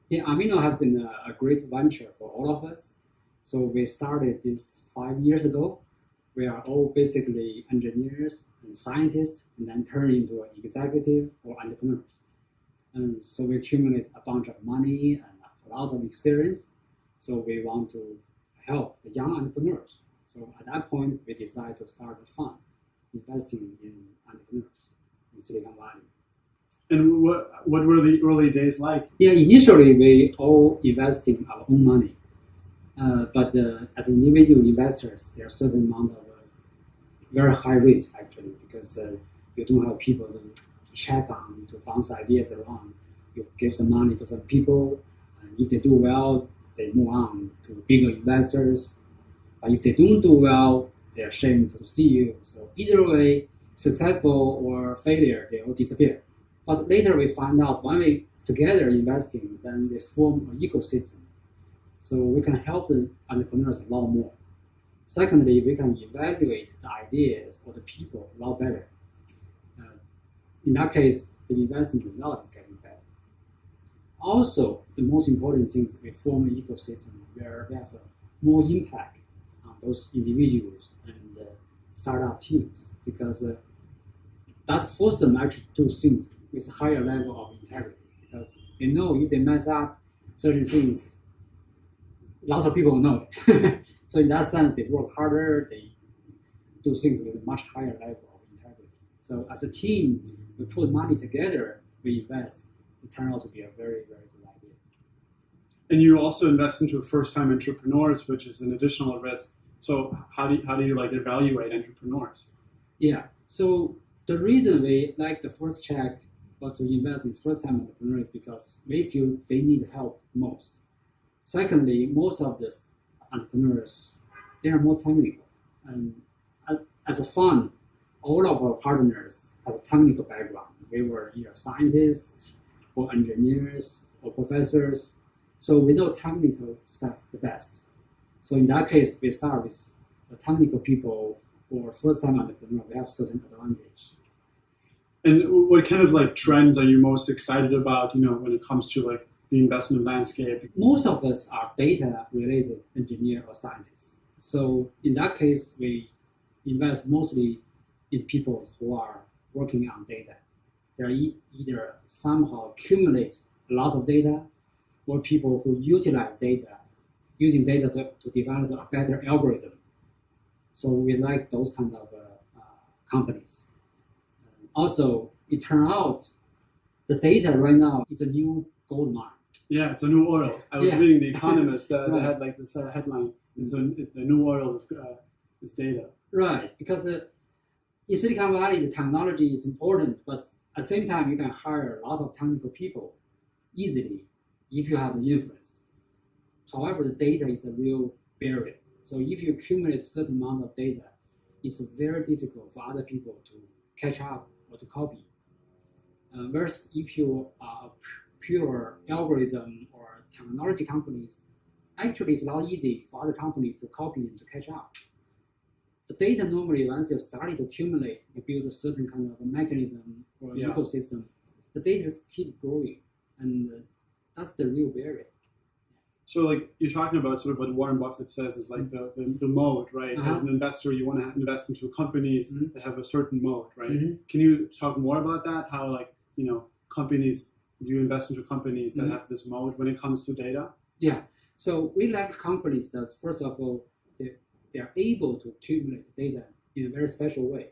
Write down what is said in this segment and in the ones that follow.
Yeah, Amino has been a great venture for all of us. So we started this 5 years ago. We are all basically engineers and scientists, and then turn into an executive or entrepreneurs. And so we accumulate a bunch of money and a lot of experience. So we want to help the young entrepreneurs. So at that point, we decided to start a fund investing in entrepreneurs in Silicon Valley. And what were the early days like? Yeah, initially we all investing our own money, but as individual investors, there are certain amount of very high risk actually because you don't have people to check on to bounce ideas around. You give some money to some people, and if they do well, they move on to bigger investors. But if they don't do well, they're ashamed to see you. So either way, successful or failure, they all disappear. But later we find out when we together investing, then we form an ecosystem. So we can help the entrepreneurs a lot more. Secondly, we can evaluate the ideas or the people a lot better. Uh, in that case, the investment result is getting better. Also, the most important thing is we form an ecosystem where we have more impact on those individuals and startup teams because that forces them actually to do things with a higher level of integrity because they know if they mess up certain things, lots of people know it. So in that sense, they work harder, they do things with a much higher level of integrity. So as a team, we put money together, we invest. It turned out to be a very, very good idea. And you also invest into first-time entrepreneurs, which is an additional risk. So how do you like evaluate entrepreneurs? Yeah. So the reason we like the first check or to invest in first-time entrepreneurs because we feel they need help most. Secondly, most of the entrepreneurs they are more technical, and as a fund, all of our partners have a technical background. They were either scientists or engineers or professors, so we know technical stuff the best. So in that case, we start with the technical people or first-time entrepreneur. We have certain advantage. And what kind of like trends are you most excited about? When it comes to like the investment landscape. Most of us are data-related engineer or scientists. So in that case, we invest mostly in people who are working on data. They're either somehow accumulate a lot of data or people who utilize data, using data to develop a better algorithm. So we like those kind of companies. Also, it turned out the data right now is a new gold mine. Yeah, it's a new oil. I was Yeah. reading The Economist that Right. had like this headline. The new oil is data. Right, because in Silicon Valley, the technology is important, but at the same time, you can hire a lot of technical people easily if you have the influence. However, the data is a real barrier. So if you accumulate a certain amount of data, it's very difficult for other people to catch up or to copy. Whereas if you are a pure algorithm or technology companies, actually it's not easy for other companies to copy and to catch up. The data normally, once you start to accumulate, you build a certain kind of a mechanism or Yeah. ecosystem, the data keep growing, and that's the real barrier. So like you're talking about sort of what Warren Buffett says is like the mode, right? As an investor, you want to invest into companies that have a certain mode, right? Can you talk more about that? How like, companies, you invest into companies that have this mode when it comes to data? Yeah. So we like companies that, first of all, they are able to accumulate data in a very special way,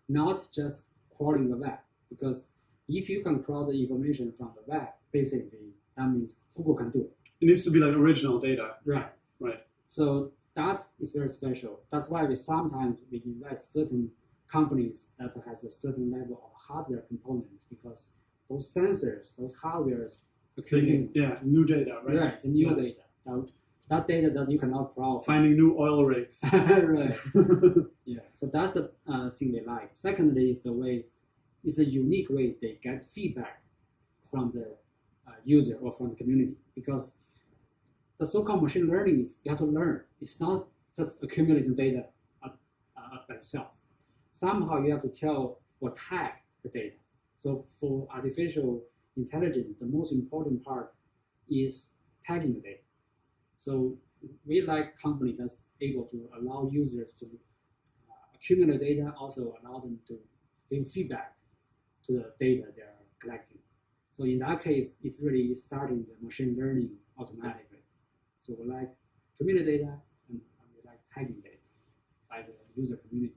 not just crawling the web. Because if you can crawl the information from the web, basically that means Google can do it. It needs to be like original data. Right. Right. So that is very special. That's why we sometimes we invest certain companies that has a certain level of hardware component because those sensors, those hardwares accumulate. New data, right? Right, it's new data. That data that you cannot crawl. Finding new oil rigs. Right. Yeah. So that's the thing they like. Secondly, is the way, it's a unique way they get feedback from the user or from the community because the so-called machine learning is you have to learn. It's not just accumulating data by itself. Somehow you have to tell or tag the data. So for artificial intelligence, the most important part is tagging the data. So we like company that's able to allow users to accumulate data, also allow them to give feedback to the data they're collecting. So in that case, it's really starting the machine learning automatically. So we like community data and we like tagging data by the user community.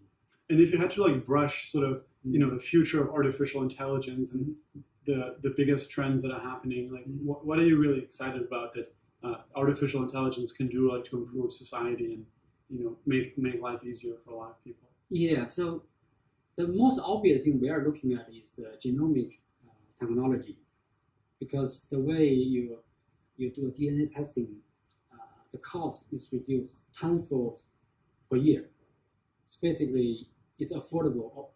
And if you had to like brush sort of, the future of artificial intelligence and the biggest trends that are happening, like what are you really excited about that artificial intelligence can do like to improve society and, make life easier for a lot of people? Yeah, so the most obvious thing we are looking at is the genomic technology, because the way you do DNA testing, the cost is reduced tenfold per year. So basically, it's affordable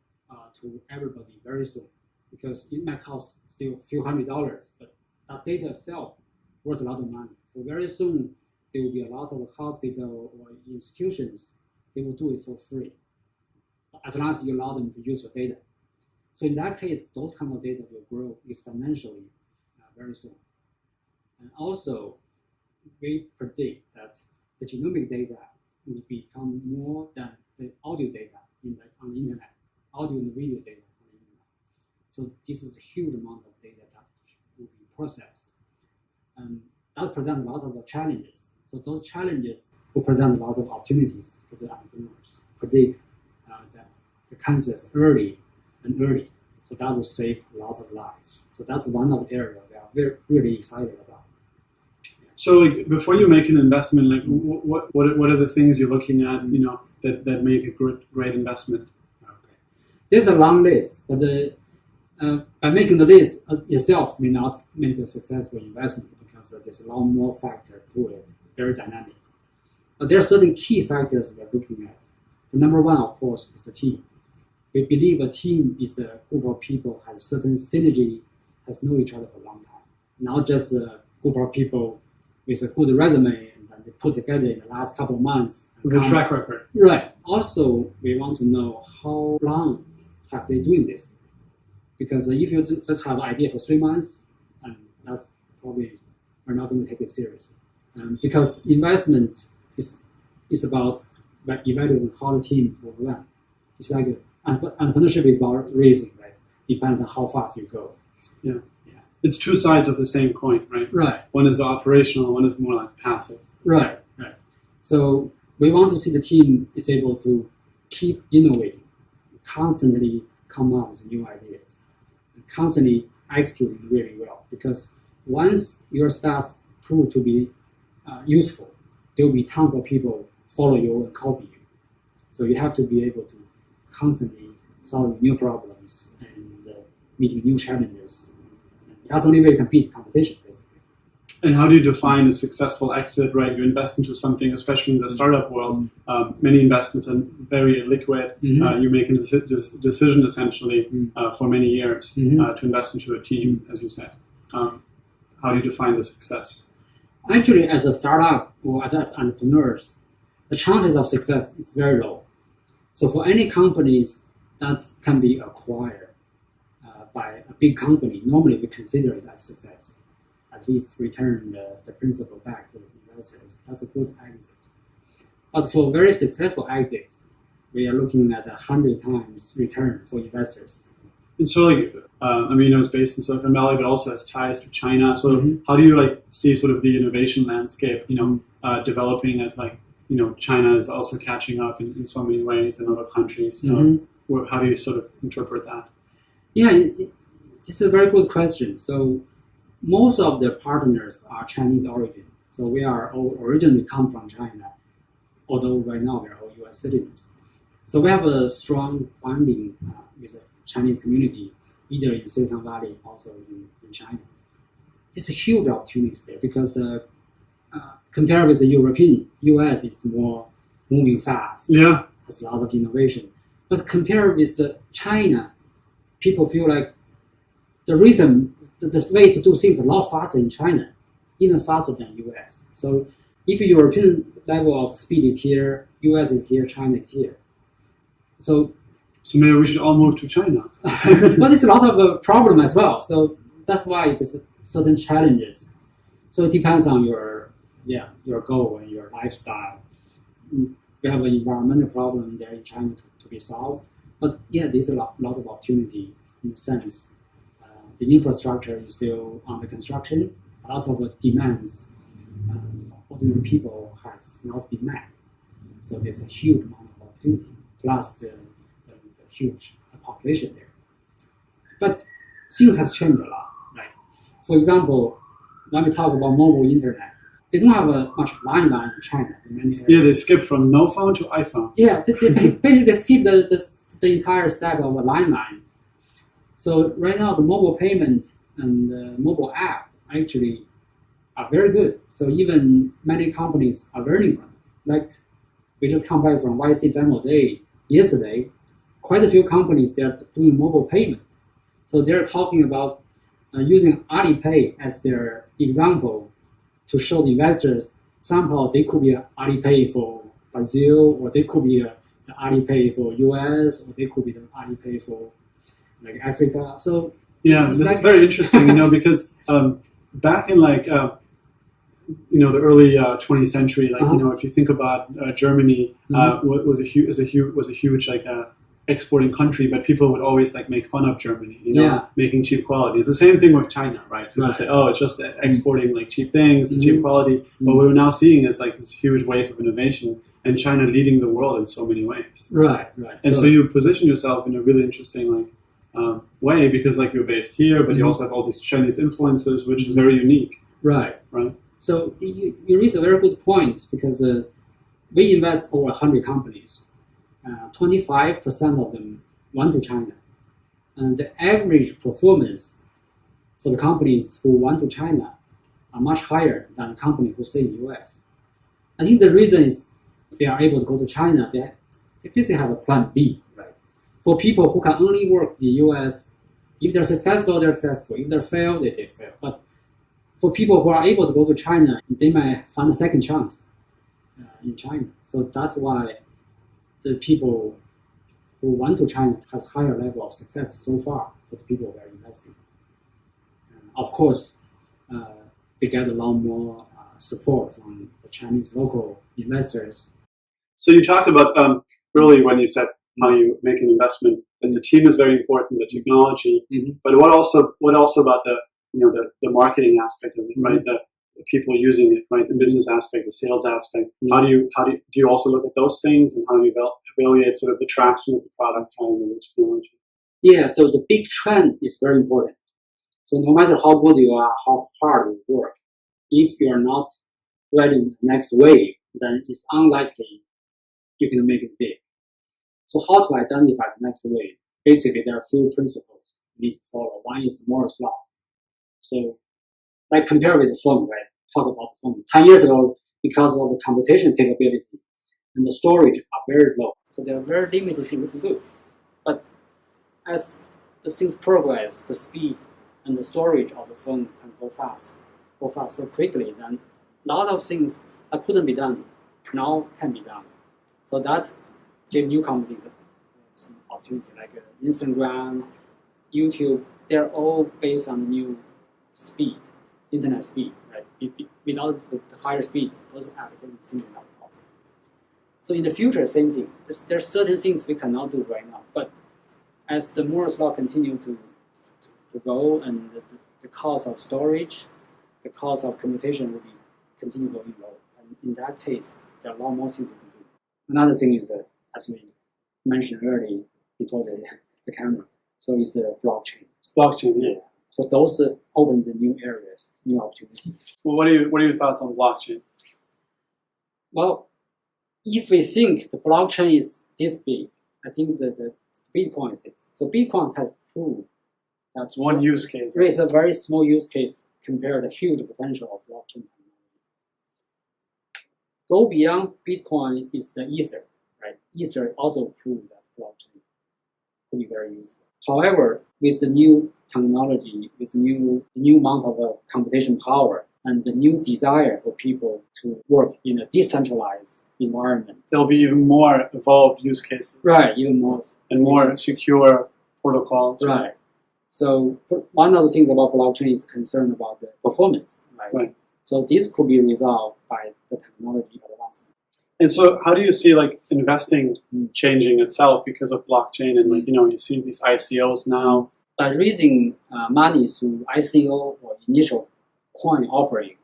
to everybody very soon, because it might cost still a few $100s, but that data itself worth a lot of money. So very soon, there will be a lot of hospital or institutions, they will do it for free, as long as you allow them to use your data. So in that case, those kind of data will grow exponentially very soon. And also, we predict that the genomic data will become more than the audio data on the internet, audio and video data on the internet. So this is a huge amount of data that will be processed. And that presents a lot of challenges. So those challenges will present a lot of opportunities for the entrepreneurs. Predict the cancers early and early. So that will save lots of lives. So that's one of the areas we are really excited about. So like before you make an investment, like what are the things you're looking at, that make a great investment? Okay. There's a long list, but by making the list itself may not make a successful investment, because there's a lot more factor to it, very dynamic. But there are certain key factors we're looking at. The number one, of course, is the team. We believe a team is a group of people has certain synergy, has known each other for a long time. Not just a group of people with a good resume and then they put together in the last couple of months. With a track record. Right. Also, we want to know how long have they doing this. Because if you just have an idea for 3 months, that's probably, we're not going to take it seriously. Because investment is about evaluating how the team will run. It's like entrepreneurship is about racing, right? Depends on how fast you go. Yeah. It's two sides of the same coin, right? Right. One is operational, one is more like passive. Right. So we want to see the team is able to keep innovating, constantly come up with new ideas, and constantly executing really well. Because once your staff prove to be useful, there will be tons of people follow you and copy you. So you have to be able to constantly solve new problems and meeting new challenges. That's the only way you compete competition, basically. And how do you define a successful exit, right? You invest into something, especially in the startup world. Many investments are very illiquid. You make a decision, essentially, for many years to invest into a team, as you said. How do you define the success? Actually, as a startup or as entrepreneurs, the chances of success is very low. So for any companies that can be acquired by a big company, normally we consider it as success. At least return the principal back to the investors. That's a good exit. But for very successful exits, we are looking at 100 times return for investors. And so, like, it was based in Silicon Valley, but also has ties to China. So, how do you see sort of the innovation landscape, developing as China is also catching up in so many ways in other countries? How do you sort of interpret that? Yeah, it's a very good question. So, most of the partners are Chinese origin. So we are all originally come from China, although right now we are all US citizens. So we have a strong bonding with the Chinese community, either in Silicon Valley, also in China. There's a huge opportunity there because compared with the European, US is more moving fast. Yeah. Has a lot of innovation. But compared with China, people feel like the rhythm, the way to do things is a lot faster in China, even faster than US. So if European level of speed is here, US is here, China is here. So maybe we should all move to China. But it's a lot of problem as well. So that's why there's certain challenges. So it depends on your goal and your lifestyle. We have an environmental problem there in China to be solved. But yeah, there's a lot of opportunity in a sense. The infrastructure is still under construction, but also the demands ordinary people have not been met. So there's a huge amount of opportunity, plus the huge population there. But things has changed a lot, right? For example, when we talk about mobile internet, they don't have much landline in China. In many areas. Yeah, they skip from no phone to iPhone. Yeah, they basically skip the entire step of a landline. So right now, the mobile payment and the mobile app actually are very good. So even many companies are learning from it. Like we just come back from YC Demo Day yesterday. Quite a few companies, they're doing mobile payment. So they're talking about using Alipay as their example to show the investors somehow they could be Alipay for Brazil, or they could be the Alipay for US, or they could be the Alipay for like Africa. So yeah, this is very interesting, because back in the early 20th century, if you think about Germany, was a huge exporting country, but people would always make fun of Germany, making cheap quality. It's the same thing with China, right? People say, oh, it's just exporting cheap things and cheap quality. But what we're now seeing is this huge wave of innovation, and China leading the world in so many ways. Right. And so you position yourself in a really interesting way, because you're based here, but you also have all these Chinese influences, which is very unique. Right. Right. So you raise a very good point, because we invest over 100 companies. 25% of them went to China. And the average performance for the companies who went to China are much higher than the company who stay in the US. I think the reason is they are able to go to China. They basically have a plan B, right? For people who can only work in the US, if they're successful, they're successful. If they fail, they fail. But for people who are able to go to China, they might find a second chance in China. So that's why the people who went to China has higher level of success so far for the people who are investing. Of course, they get a lot more support from the Chinese local investors. So you talked about earlier when you said how you make an investment, and the team is very important, the technology. But what also about the marketing aspect of it, right? The people using it, right? The business aspect, the sales aspect. How do you also look at those things, and how do you evaluate sort of the traction of the product has and the technology? Yeah, so the big trend is very important. So no matter how good you are, how hard you work, if you are not ready the next wave, then it's unlikely you can make it big. So how to identify the next wave? Basically, there are a few principles you need to follow. One is Moore's law. So compare with the phone, right? Talk about the phone. 10 years ago, because of the computation capability and the storage are very low. So there are very limited things we can do. But as the things progress, the speed and the storage of the phone can go fast so quickly, then a lot of things that couldn't be done now can be done. So that gave new companies some opportunity, like Instagram, YouTube. They're all based on new speed, internet speed, right? Without the higher speed, those applications simply not possible. So in the future, same thing. There's certain things we cannot do right now, but as the Moore's law continue to go, and the cost of storage, the cost of computation will continue going low. And in that case, there are a lot more things we can do. Another thing is as we mentioned earlier before the camera, so it's the blockchain. Blockchain, yeah. So those open the new areas, new opportunities. Well, what are your thoughts on blockchain? Well, if we think the blockchain is this big, I think the Bitcoin is this. So Bitcoin has proved that's one use case. It's a very small use case compared to the huge potential of blockchain technology. Go beyond Bitcoin is the Ether, right? Ether also proved that blockchain could be very useful. However, with the new technology, with the new amount of computation power, and the new desire for people to work in a decentralized environment, there'll be even more evolved use cases. Right, even more. And more secure protocols. Right. So one of the things about blockchain is concerned about the performance, right? So this could be resolved by the technology advancement. And so how do you see like investing changing itself because of blockchain and like, you see these ICOs now? By raising money through ICO or initial coin offering,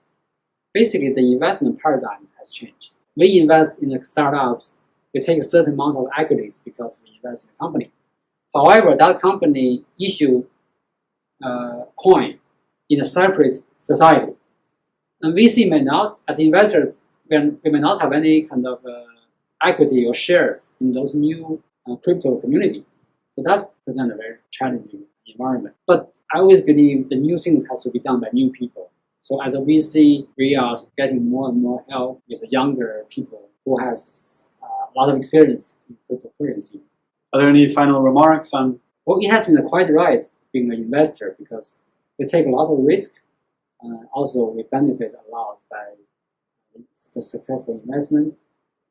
basically the investment paradigm has changed. We invest in the startups, we take a certain amount of equities because we invest in a company. However, that company issue coin in a separate society. And VC may not, as investors, we may not have any kind of equity or shares in those new crypto community. So that presents a very challenging environment. But I always believe the new things has to be done by new people. So as a VC, we are getting more and more help with the younger people who has a lot of experience in cryptocurrency. Are there any final remarks on? Well, it has been quite right being an investor because we take a lot of risk. Also, we benefit a lot by the successful investment.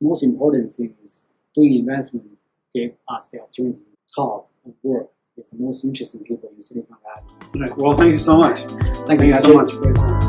Most important thing is doing investment gave us the opportunity to talk and work with the most interesting people in Silicon Valley. Right. Well, thank you so much. Thank you so much for your time.